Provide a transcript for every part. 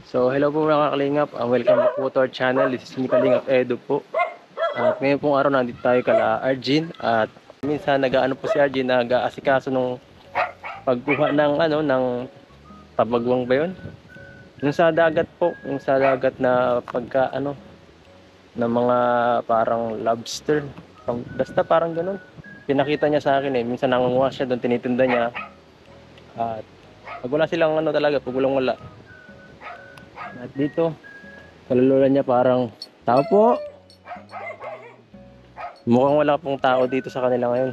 So hello po mga kalingap, welcome back po to our channel. This is me Kalingap Edu po. At ngayon pong araw nandito tayo kala Arjin. At minsan nag-aano po si Arjin, nag-aasikaso nung pagkuha ng ng tabagwang ba yun? Yung sa dagat po, yung sa dagat na pagka ng mga parang lobster. Basta parang ganun. Pinakita niya sa akin minsan nangunguha siya doon, tinitinda niya. At pag wala silang talaga, pag walang wala. At dito, kaluluwa niya parang tao po. Mukhang wala pong tao dito sa kanila ngayon.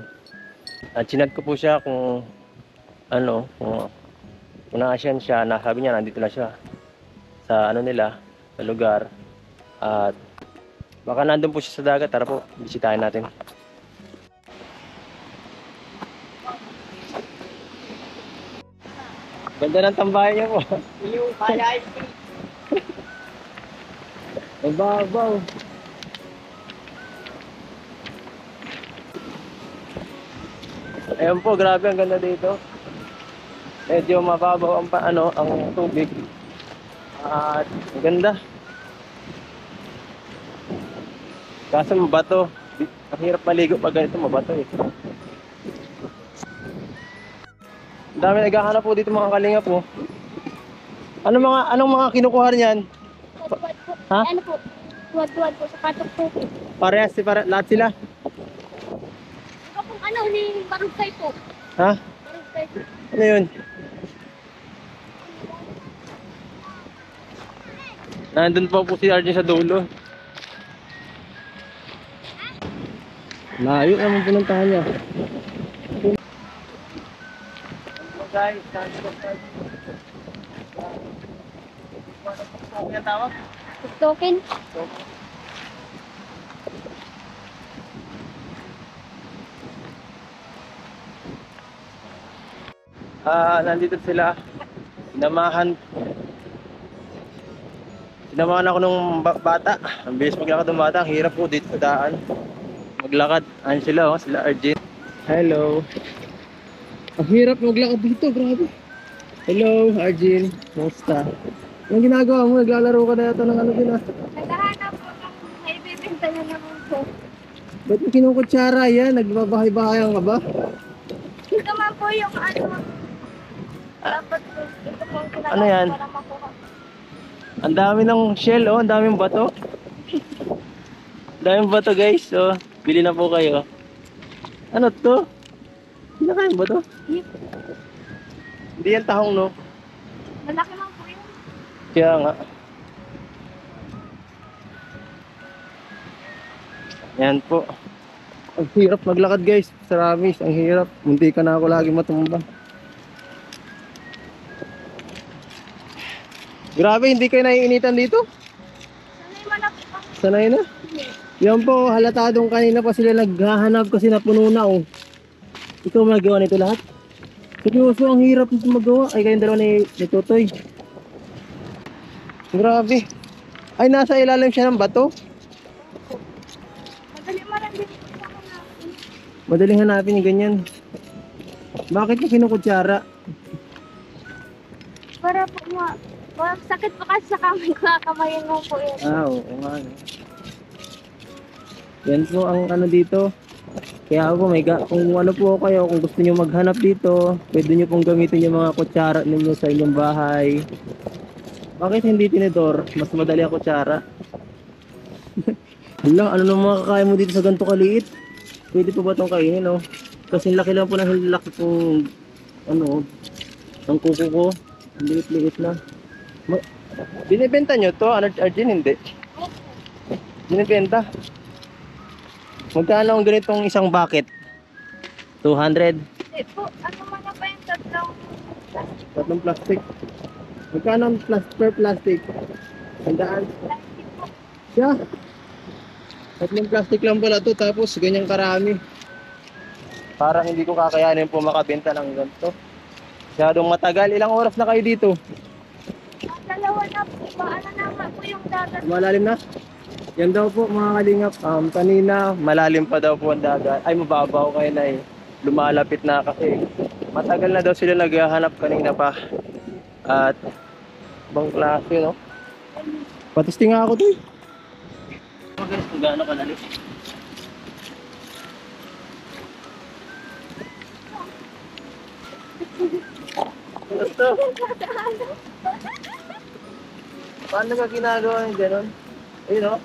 At chinat ko po siya kung kung nasaan siya. Nasabi niya nandito na siya sa nila, sa lugar. At baka nandun po siya sa dagat. Tara po, bisitahin natin. Ganda ng tambahay niya po. Yung palay. Mababaw. Ayan po, grabe ang ganda dito. Medyo mababaw ang tubig. At ang ganda. Kaso mabato. Ang hirap maligo pag ganito, mabato eh. Ang dami naghahanap po dito mga kalinga po. Anong mga kinukuha niyan? Tuwad po. Ha? Ano po? Tuwad po sa katok po. Parehas, lahat sila. Ito pong ni Barugkay po. Ha? Barugkay po. Ano yun? Nandun pa po si RJ sa dulo. Layo naman pinuntahan niya. Guys, Token. Nandito sila. Sinamahan ako nung bata. Ang bilis maglakad ng bata. Ang hirap po dito sa daan. Maglakad. Ayan sila sila Arjin. Hello. Ang hirap maglakad dito, grabe. Hello, Arjin. Kumusta? Anong ginagawa mo? Naglalaro ka na yata ng din Naghahanap po ng may bibenta na naman po. Ba't mo kinukutsara yan? Nagbabahay-bahayan ka ba? Ito man po yung dapat po. Ito po yung kinagawa Ano yan? para makuha. Ang dami ng shell, ang daming bato. Ang daming bato guys, bili na po kayo. Ano to? Pinakain ba to? Yep. Hindi yan tahong, no? Malaki man po yun. Kaya nga. Yan po. Ang hirap maglakad guys. Sa Ramis, ang hirap. Munti ka na ako lagi matumba. Grabe, hindi kayo naiinitan dito? Sanay man ako pa. Sanay na? Yan po, halatadong kanina pa sila naghahanap kasi napuno na Ikaw magawa nito lahat? Seryoso, ang hirap nito magawa. Ay, kayong dalawa ni Totoy. Grabe. Ay, nasa ilalim siya ng bato. Madali man lang din po ako na. Madaling hanapin yung ganyan. Bakit mo kinukutsara? Para po sakit po kasi sa kamay ko. Kamayin mo po yun. Oo nga. Yan po ang dito. Kaya po, kung ano po kayo, kung gusto nyo maghanap dito, pwede nyo pong gamitin yung mga kutsara ninyo sa inyong bahay. Bakit hindi tinidor? Mas madali ang kutsara. Hala, ano nang makakain mo dito sa ganito kaliit? Pwede po ba itong kainin, no? Kasi laki lang po ng laki kong ng kuko ko. Ang liit-liit na. Binibenta nyo to? Arjin, hindi? Binibenta? Magkano ang ganitong isang bucket? 200? Hindi po, ano man na ba yung Tatlong plastic. Magkano ang per plastic? 100? plastic po? Yeah. Tatlong plastic lang pala to, tapos ganyang karami. Parang hindi ko kakayanin po makabenta ng ganito. Masyadong matagal. Ilang oras na kayo dito? Dalawa na po, paano naman po yung dagat? Malalim na? Yan daw po mga kalingap. Kanina malalim pa daw po ang dagat. Ay, mababaw kayo na lumalapit na kasi matagal na daw sila naghahanap kanina pa. At Ibang klase, no? Patisting nga ako to eh. So guys, kung gaano kalalim. Ito. Paano ka ginagawa yung gano'n? Ayun, no?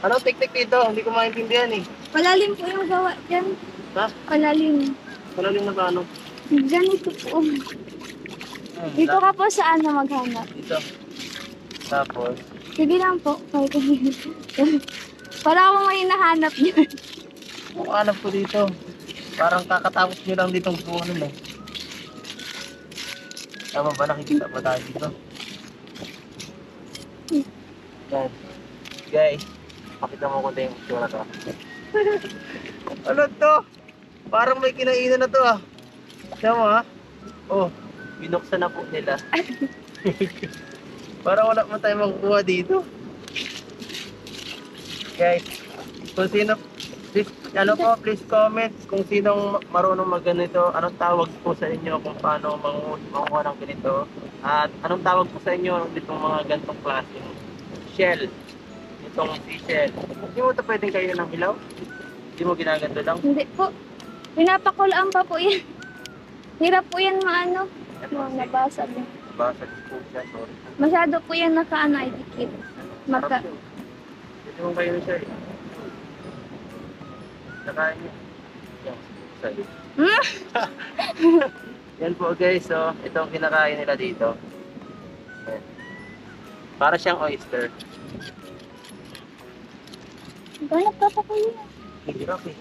Anong teknik dito? Hindi ko maintindihan eh. Palalim po yung gawa dyan. Ha? Palalim. Malalim na paano? Ganito po. Dito ka po sa ano maghanap. Dito. Tapos, Sige lang po. Para akong may nahanap niyan. kung alam ko dito, parang kakatapos nyo lang ditong puno eh. Tama ba? Nakikita ba tayo dito? Yan. Guys, pakita mo ko na yung itsura to. Ano to? Parang may kinainan na to ah. Tama ha? Oh, binuksan na po nila. Parang wala man tayo makukuha dito. Guys, kung sino, please, please comment kung sinong marunong magganito, anong tawag po sa inyo kung paano manguha ng ganito, at anong tawag po sa inyo nitong mga ganitong klase shell, itong seashell. Hindi mo ito pwedeng kayo ng hilaw? Hindi mo ginaganto lang? Hindi po. Pinapakulaan pa po yan. Hirap po yan maano. Nabasag. Basag po siya, sorry. Masyado po yan nakaano ay dikit. Maka. Hindi mo kayo siya eh. Nakain niyo. Yan, sorry. Yan po guys, so ito ang kinakain nila dito. Yan. Para siyang oyster. Ganap ka pa po yan. Hirap eh.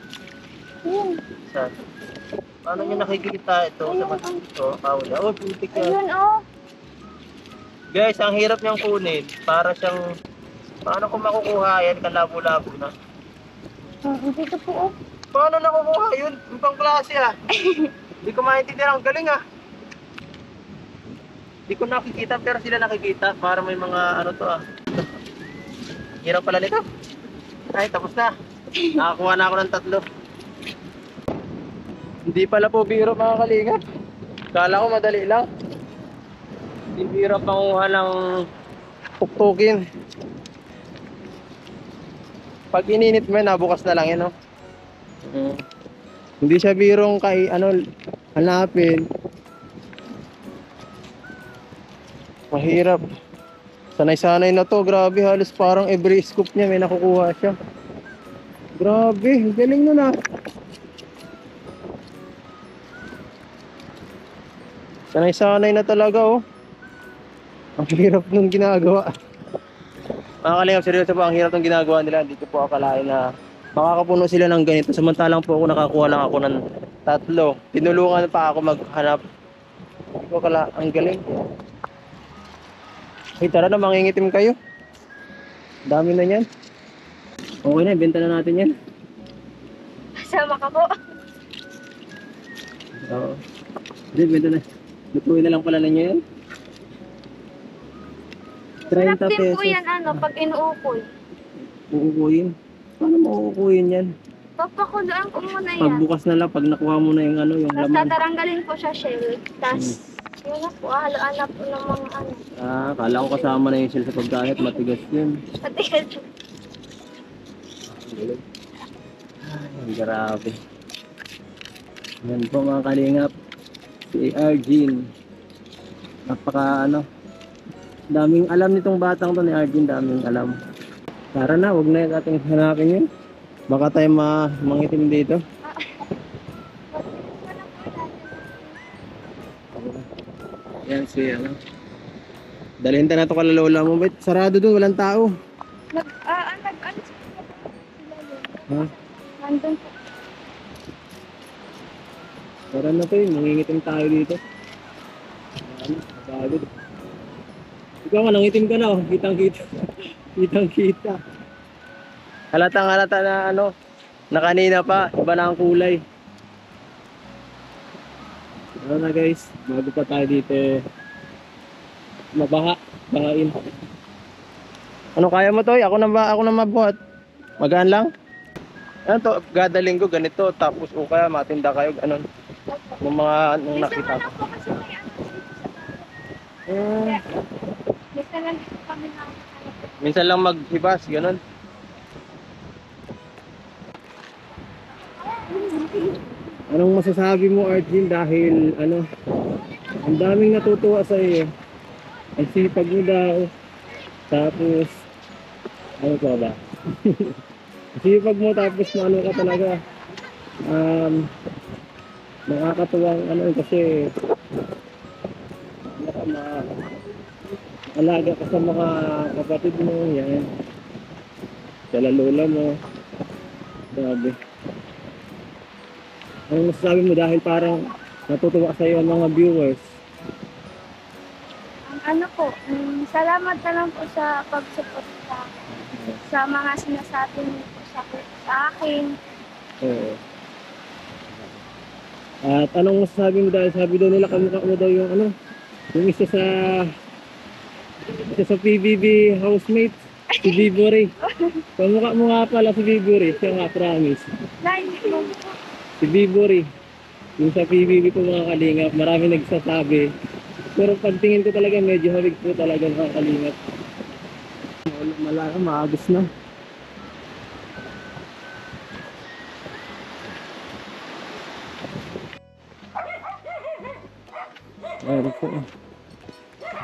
Ayun. Saan? Paano nyo nakikita ito sa mata ito? Kawala. Oh, putik yan. Ayun oh. Guys, ang hirap niyang kunin. Para siyang... Paano ko makukuha yan? Kalabo-labo na. Dito po oh. Paano nakukuha yun? Ang pang klase ah. Hindi ko maintindihan. Ang galing ah. Hindi ko nakikita pero sila nakikita. Para may mga ano to ah. Hirap pala nito. Ay, tapos na. Nakakuha na ako ng 3. Hindi pala po biro mga kalingap. Kala ko madali lang. Hindi biro panguha ng tuktukin. Pag ininit mo yan, nabukas na lang yan, no? Hindi siya birong kay ano hanapin. Mahirap. Sanay-sanay na to, grabe, halos parang every scoop niya may nakukuha siya. Grabe, galing nun ah. Sanay-sanay na talaga oh. Ang hirap nung ginagawa. Mga kalingap, seryoso po, ang hirap nung ginagawa nila. Hindi ko po akalain na makakapuno sila ng ganito. Samantalang po ako nakakuha lang ako ng 3. Tinulungan pa ako maghanap. Hindi ko akala, ang galing. Ay tara na, mangingitim kayo. Dami na yan. Okay na, ibenta na natin yan. Sama ka po. Oo. Hindi, ibenta na. Lutuin na lang pala ninyo yan. 30 Sarap din pesos. po yan ano pag inuukoy. Uukuyin. Paano mo uukuyin yan? Papakulaan ko muna yan. Pagbukas na lang, pag nakuha mo na yung ano, yung Tapos laman. tataranggalin po siya shell. Tapos yun na po, halaan na po ng mga ano. Ah, kala ko kasama na yung shell sa pagkain at matigas yun. Patigas. Ay, ang grabe. Yan po mga kalingap. Si Arjin. Napaka ano. Daming alam nitong batang to ni Arjin. Daming alam. Tara na, wag na yung ating hanapin yun. Baka tayo mangitim dito. Yan si ano. Dalhin na ito kala lola mo. Ba't sarado dun? Walang tao. Nag-ano sila. Ha? Nandun po. Tara na to yun. Mangingitim tayo dito. Ano? Masagod. Ikaw nga, nangitim ka na oh. Kitang-kita. Kitang-kita. Halatang-halata na ano. Na kanina pa. Iba na ang kulay. Ano na guys. Bago pa tayo dito. Mabaha. Bahain. Ano kaya mo Toy? Ako na mabuhat. Magaan lang? Ano to? Gadaling ko ganito. Tapos o kaya matinda kayo. Ano? Yung mga nung nakita ko. Isa mo lang po kasi may ano. Eh, Basta lang dito kami na. minsan lang maghibas, ganun. Anong masasabi mo, Arjun, dahil ano, ang daming natutuwa sa iyo. Ang sipag mo daw. Tapos, ano pa ba? Ang sipag mo tapos ano ka talaga. Um, nakakatuwang ano kasi alaga ka sa mga kapatid mo, yan. Sa lola mo. Grabe. Ano masasabi mo dahil parang natutuwa sa iyo ang mga viewers? Ang ano po, salamat na lang po sa pag-support sa mga sinasabi niyo po sa akin. Oo. At anong masasabi mo dahil sabi daw nila kamukha mo daw yung ano, yung isa sa PBB housemate, si Vibory. Kamukha mo nga pala si Vibory, siya nga promise. Dahil mo po, Si Vibory, yung sa PBB po mga kalingap, marami nagsasabi. Pero pagtingin ko talaga medyo hawig po talaga mga kalingap. Malaka, maagos na. Ayun po.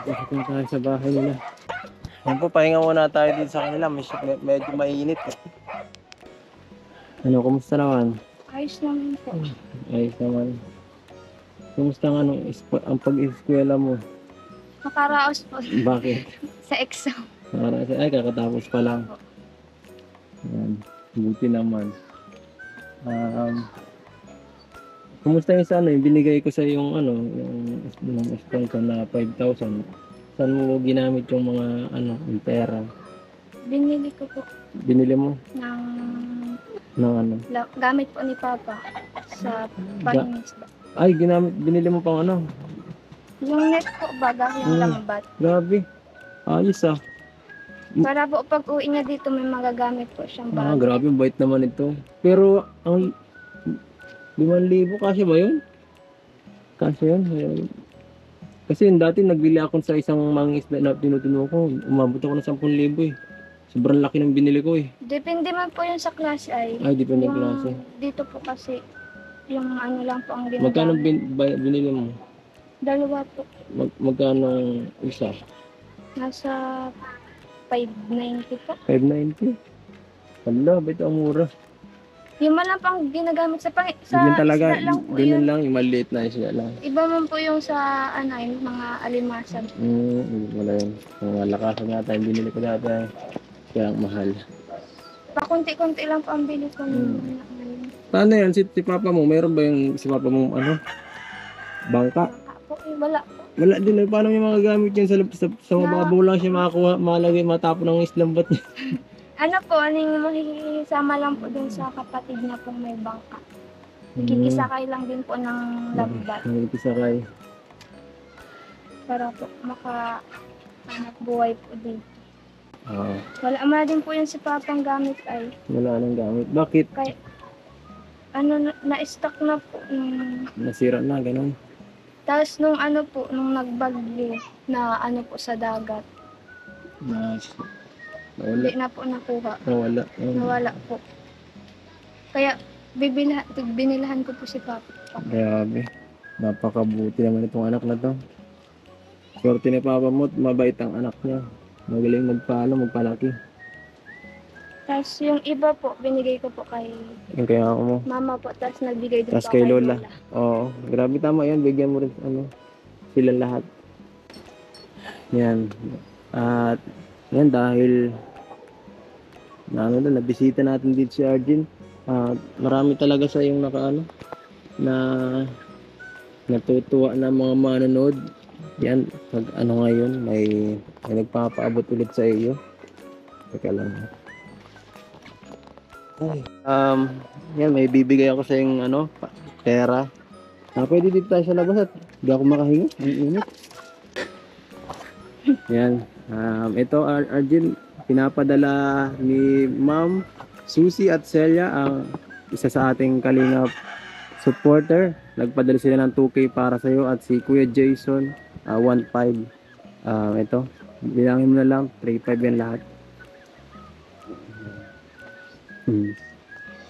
Bakit na tayo sa bahay nila? Yan po, pahinga muna tayo din sa kanila. Medyo mainit. Ano, kumusta naman? ayos naman po. Ayos naman. Kumusta nga ang pag-eskwela mo? Makaraos po Bakit? sa exam. Ay, kakatapos pa lang. Yan. Buti naman. Kumusta yung sa ano, yung binigay ko sa yung ano, yung sponsor na 5,000. Saan mo ginamit yung mga ano, yung pera? Binili ko po Binili mo ng ano? gamit po ni Papa sa paningisda. Ay, binili mo pang ano? Yung net po baga, yung lambat. Grabe. Ayos ah. Para po pag uwi niya dito may magagamit po siyang bago. Grabe, bait naman ito. Pero ang 5,000 kasya ba yun? Kasya yun? Kasi yung dati nagbili ako sa isang mangingisda na tinutuno ko. Umabot ako ng 10,000 eh. Sobrang laki ng binili ko eh. Depende man po yun sa klase ay. Ay, depende Yung klase. dito po kasi yung ano lang po ang Magkano ginagamit. binili mo? Dalawa po. Magkano isa? Nasa 590 po. 590? Hala, ba't ang mura? Yung man lang pang ginagamit sa Yun talaga, isda lang po ganun yun. lang, yung maliit na isda lang. Iba man po yung sa ano, yung mga alimasag. Wala yun. Mga lakasan nga tayo, binili ko dati. Kaya ang mahal. Pakunti-kunti lang po ang bili ko ng anak na yun. Paano yan? Si Papa mo, mayroon ba yung si Papa mo, ano? Bangka? Baka po, wala po. Wala din. Paano may mga gamit yan sa mababaw lang siya makakuha, malagay, matapon ng islambat niya. Ano po, aning makikisama lang po dun sa kapatid niya pong may bangka. Kikisakay lang din po ng lambat Kikisakay. para po hanap buhay po din. Oo. Wala din po yun si Papang gamit ay. Wala nang gamit. Bakit? Kaya, ano, na-stock na po. Nasira na, ganun. Tapos nung ano po, nung nagbagyo na ano po sa dagat, Nawala. hindi na po nakuha. Nawala. Nawala po. Kaya binilahan ko po si Papa. Grabe. Napakabuti naman itong anak na to. Swerte ni Papa mo, mabait ang anak niya. Magaling magpalaki. Tapos yung iba po, binigay ko po kay Yung kaya ako mo. Mama po, tapos nagbigay din Tas po kay Lola. Oo. Grabe, tama yan. Bigyan mo rin silang lahat. Yan. At yan dahil nabisita natin dito si Arjun. Marami talaga sa yung na natutuwa na mga manonood. Yan, pag ano ngayon, may nagpapaabot ulit sa iyo. Teka lang. Yan, may bibigay ako sa yung pera. Pwede dito tayo sa labas at hindi ako makahinga. Ang init. Yan. Ito, Arjun, pinapadala ni Ma'am Susie at Celia, ang isa sa ating Kalingap supporter. Nagpadala sila ng 2K para sa iyo at si Kuya Jason 1.5 Ito, bilangin mo na lang, 3,500 yan lahat.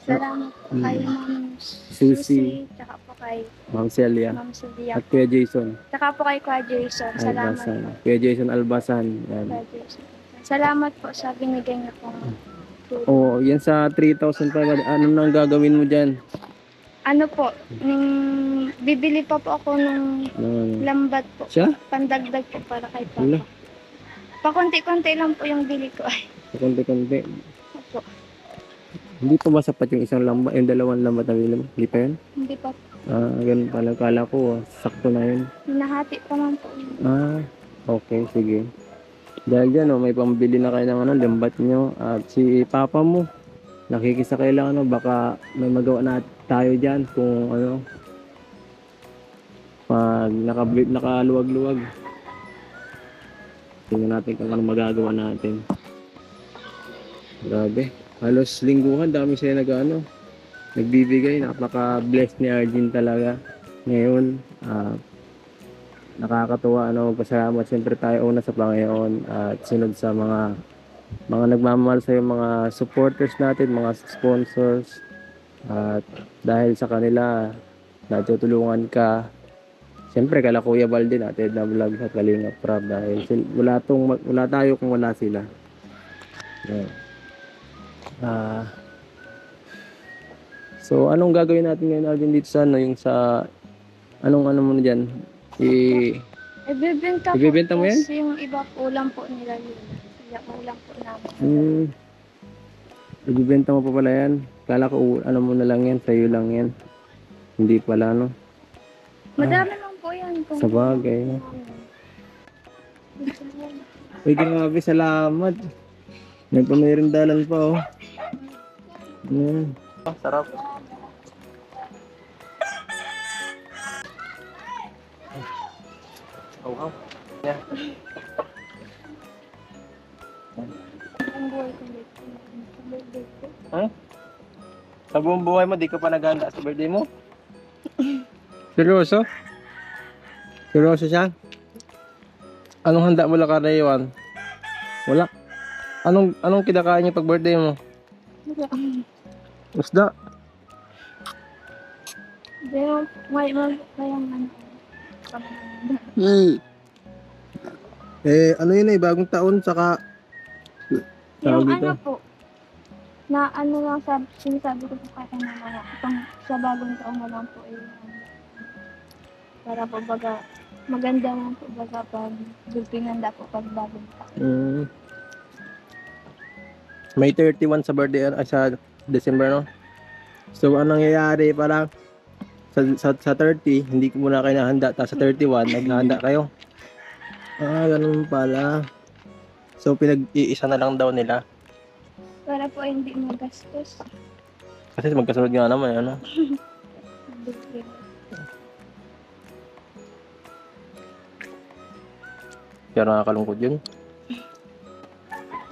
Salamat po kay Ma'am Susie, Susie, tsaka po kay Ma'am Celia, Ma'am Celia, at Kuya Jason tsaka po kay Kuya Jason. Salamat Albasan. po, Kuya Jason Albasan. Yan. Kuya Jason. Salamat po sa binigay niyo pong tulong. Oh, yan sa 3,500. Ano nang gagawin mo diyan? Ano po, bibili pa po ako ng lambat po. Siya? Pandagdag po para kay Wala. Papa. Pakunti-kunti lang po yung bili ko. Ay, Konti-konti. opo. Hindi pa ba sapat yung isang lambat, yung dalawang lambat na bili mo? Hindi pa yun? Hindi pa po. Ganun pala. Kala ko, sakto na yun. Hinahati pa man po. Okay, sige. Dahil dyan, may pambili na kayo ng lambat nyo. At si Papa mo, nakikisa kayo lang, baka may magawa na tayo dyan kung pag nakaluwag-luwag. Tingnan natin kung ano magagawa natin. Grabe. Halos lingguhan, dami sila nagbibigay. Napaka-blessed ni Arjun talaga. Ngayon, nakakatuwa, pasalamat siyempre tayo una sa Panginoon at sunod sa mga nagmamahal sa mga supporters natin, mga sponsors. At dahil sa kanila, natutulungan ka. Siyempre, kala Kuya Balde natin na vlog at Kalingap Prab dahil wala tayo kung wala sila. Yeah. So, anong gagawin natin ngayon, Arjun, dito sa yung sa anong mo na dyan? Ibebenta mo yan? Kasi yung iba po ulam po nila yun. Yung ulam po namin. Ibebenta mo pa pala yan? Kala ko mo na lang yan, sa'yo lang yan. Hindi pala, no? Madami lang po yan. Sa bagay, no? Uy, grabe, salamat. May pamirindalan pa, oh. Sarap. Oh, yeah. Ang buhay ko dito. Ang birthday ko. Sa buong buhay mo, di ka pa naghahanda sa birthday mo? Seryoso? Seryoso siya? Anong handa mo lang karayuan? Wala. Anong kinakain niyo pag birthday mo? Isda. Pero may kayang Ano yun bagong taon saka yung dito. po, na lang sinasabi ko po kaya na mga sa bagong taon na lang po para po baga maganda lang po baga pag pinanda po pag bagong taon. May 31 sa birthday sa December, no? So anong nangyayari, parang sa 30 hindi ko muna kayo nahanda, tapos sa 31 naghahanda kayo. Ganun pala. So pinag-iisa na lang daw nila Para po hindi magastos. kasi magkasunod nga naman, Pero nakakalungkot yun.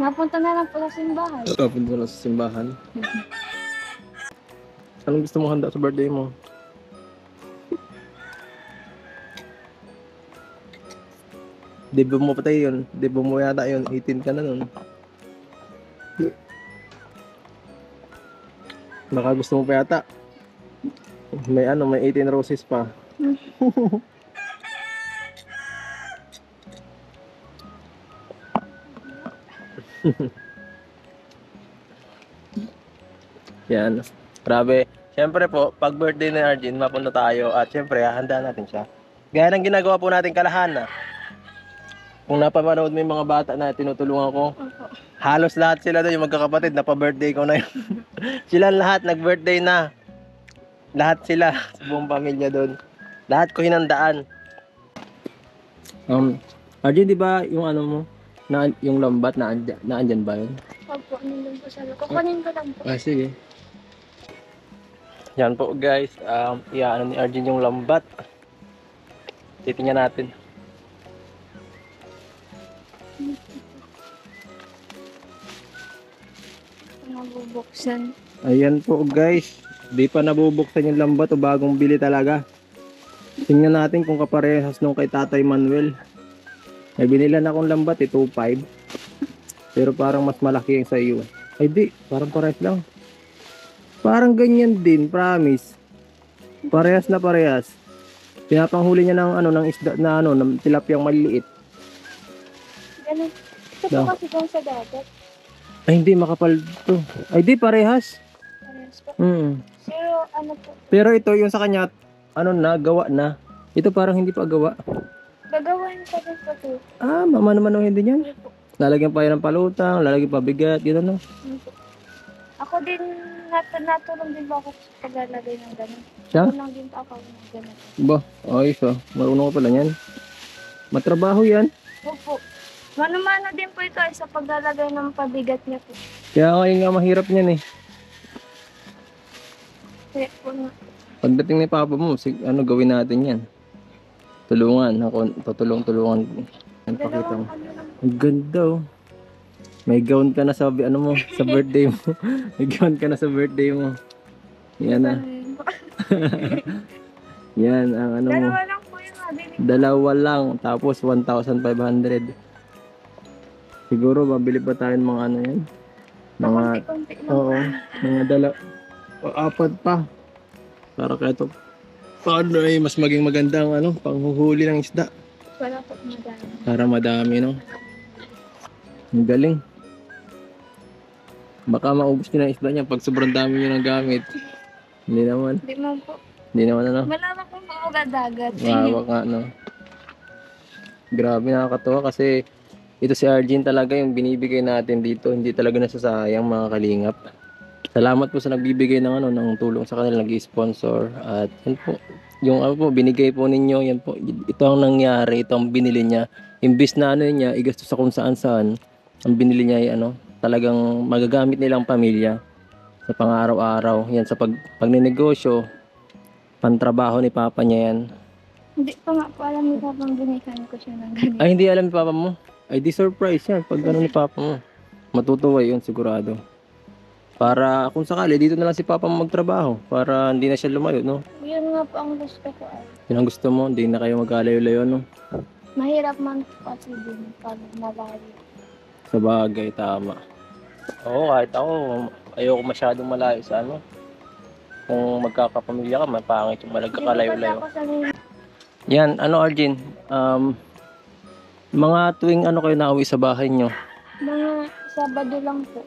Napunta na lang po sa simbahan. Punta na sa simbahan. Anong gusto mong handa sa birthday mo? Debo mo patay yun. Debo mo yata yun. 18 ka na nun. Baka gusto mo pa yata. May may 18 roses pa. Yan. Grabe. Siyempre po, pag birthday ni Arjun, mapunta tayo at siyempre, hahanda natin siya. Gaya ng ginagawa po natin kalahan. Kung napapanood mo yung mga bata na tinutulungan ko, halos lahat sila doon, yung magkakapatid, napa-birthday ko na yun. Sila lahat, nag-birthday na. Lahat sila, sa buong pamilya doon. Lahat ko hinandaan. Arjun, di ba yung mo, yung lambat, naandyan ba yun? Opo, nandun po sa loob. Kukunin ko lang po. Sige. Yan po guys, ni Arjun yung lambat. Titingnan natin. Nabubuksan. Ayan po guys, di pa nabubuksan yung lambat o bagong bili talaga. Tingnan natin kung kaparehas nung kay Tatay Manuel. May binilan akong lambat, 2.5. Pero parang mas malaki yung sa iyo. Ay di, parang parehas lang. Parang ganyan din, promise. Parehas na parehas. Pinapanghuli niya ng ano ng isda na ano, ng tilapiyang maliliit. Ganun. Ito po Daw. kasi doon sa dagat. Ay hindi makapal to. Ay di parehas. Parehas po. Pero ano po, Pero ito yung sa kanya ano na, gawa na. Ito parang hindi pa gawa. gagawin pa din po ito. Ah, mamano-manohin din yan. Ano po? Lalagyan pa yan ng palutang, lalagyan pa bigat, yun ano. Ano po? Ako din, natulong din po ako sa paglalagay ng ganun. Siya? Tulong din po ako ng ganun. Ba, ayos ah. Marunong ka pala yan. Matrabaho yan. Opo. Mano-mano din po ito ay sa paglalagay ng pabigat niya po. Kaya ngayon nga mahirap niyan eh. Kaya po na. Pagdating ni Papa mo, ano gawin natin yan? Tulungan. Ako, tutulong-tulungan. Yan pakita mo. Dalawang ano lang. Ang ganda oh. May gown ka na sa ano mo, sa birthday mo. May gown ka na sa birthday mo. Yan ah. Yan ang ano mo. Dalawa lang po yung mabili. Dalawa lang, tapos 1,500. Siguro mabili pa tayo ng mga ano yan. Mga, Konti-konti lang. oo, mga apat pa. Para kaya ito, paano ay mas maging magandang ano, panghuhuli ng isda. Wala po madami. Para madami, no? Ang galing. Baka maubos nyo ng isda niya pag sobrang dami nyo ng gamit. Hindi naman. Hindi mo po. Hindi naman ano. Malaman kong mga dagat. Mahawak nga, no? Grabe, nakakatawa kasi ito si Arjun talaga yung binibigay natin dito. Hindi talaga nasasayang mga kalingap. Salamat po sa nagbibigay ng ano ng tulong sa kanila, nag-sponsor at yan po. Yung ano po binigay po ninyo, yan po. Ito ang nangyari, ito ang binili niya. Imbis na ano niya, igastos sa kung saan-saan. Ang binili niya ay ano, talagang magagamit nilang pamilya sa pang-araw-araw. Yan sa pagnenegosyo, pantrabaho ni Papa niya yan. Hindi pa nga po alam nila bang binikan ko siya ng ganito. Ay, hindi alam ni Papa mo? Ay, di surprise yan. Pag gano'n ni Papa mo. Matutuwa yun, sigurado. Para kung sakali, dito na lang si Papa mo magtrabaho. Para hindi na siya lumayo, no? Yun nga po ang gusto ko ay. Yun ang gusto mo, hindi na kayo magkalayo-layo, no? Mahirap man po kasi din pag malayo. Sa bagay, tama. Oo, kahit ako, ayoko masyadong malayo sa ano. Kung magkakapamilya ka, mapangit yung malagkakalayo-layo. Hindi ko sanay. Yan, ano Arjun, mga tuwing ano kayo nauwi sa bahay nyo? Mga Sabado lang po.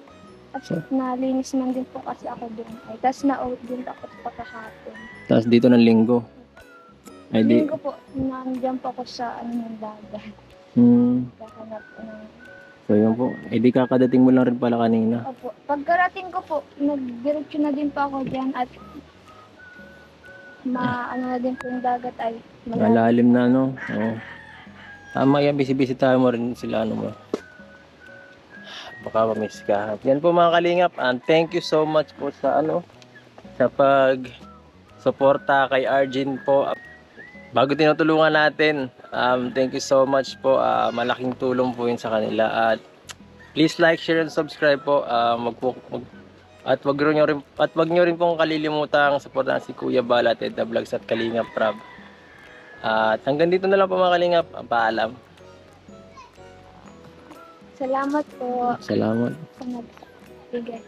At nalinis man din po kasi ako doon. Ay, tapos na-out din ako pagkakapon. Tapos dito ng linggo. Ay di. Linggo po, nandiyan po ako sa ano ng dagat. Kahanap ko ng... So yun po. Eh di kakadating mo lang rin pala kanina. Opo. Pagkarating ko po, nag-diretso na din po ako dyan at ano na din po yung dagat ay Malalim na no. Oo. Tama yan, busy-busy tayo mo rin sila ano mo. Baka ma-miss ka. Yan po mga kalingap. And thank you so much po sa ano, sa pag-suporta kay Arjun po. Bago tinutulungan natin, thank you so much po. Malaking tulong po yun sa kanila. At please like, share, and subscribe po. At wag nyo rin pong kalilimutang suportahan si Kuya Bal at Edna Vlogs at Kalingap Prab. At hanggang dito na lang po mga kalingap. Paalam. Salamat po Salamat. sa nagbigay.